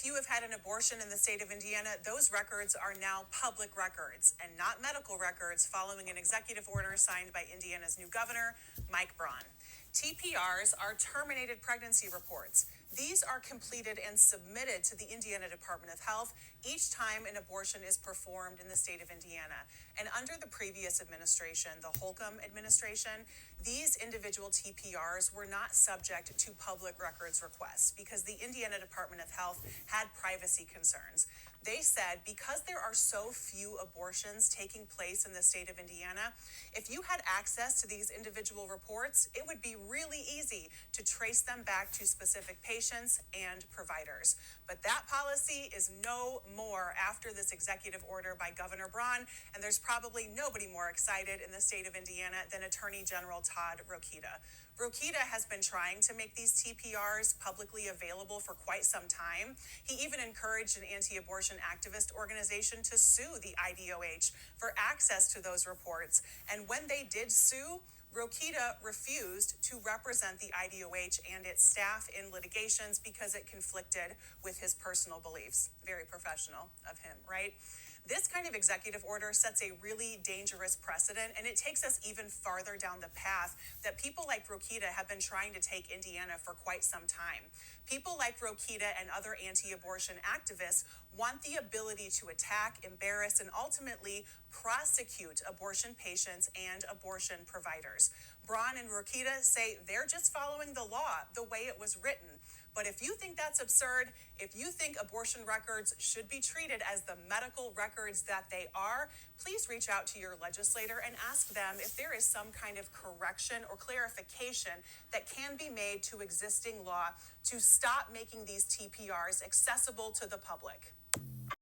if you have had an abortion in the state of Indiana, those records are now public records and not medical records following an executive order signed by Indiana's new governor, Mike Braun. TPRs are terminated pregnancy reports. These are completed and submitted to the Indiana Department of Health each time an abortion is performed in the state of Indiana. And under the previous administration, the Holcomb administration, these individual TPRs were not subject to public records requests because the Indiana Department of Health had privacy concerns. They said because there are so few abortions taking place in the state of Indiana, if you had access to these individual reports, it would be really easy to trace them back to specific patients and providers. But that policy is no more after this executive order by Governor Braun, and there's probably nobody more excited in the state of Indiana than Attorney General Todd Rokita. Rokita has been trying to make these TPRs publicly available for quite some time. He even encouraged an anti-abortion activist organization to sue the IDOH for access to those reports. And when they did sue, Rokita refused to represent the IDOH and its staff in litigations because it conflicted with his personal beliefs. Very professional of him, right? This kind of executive order sets a really dangerous precedent, and it takes us even farther down the path that people like Rokita have been trying to take Indiana for quite some time. People like Rokita and other anti-abortion activists want the ability to attack, embarrass, and ultimately prosecute abortion patients and abortion providers. Braun and Rokita say they're just following the law the way it was written. But if you think that's absurd, if you think abortion records should be treated as the medical records that they are, please reach out to your legislator and ask them if there is some kind of correction or clarification that can be made to existing law to stop making these TPRs accessible to the public.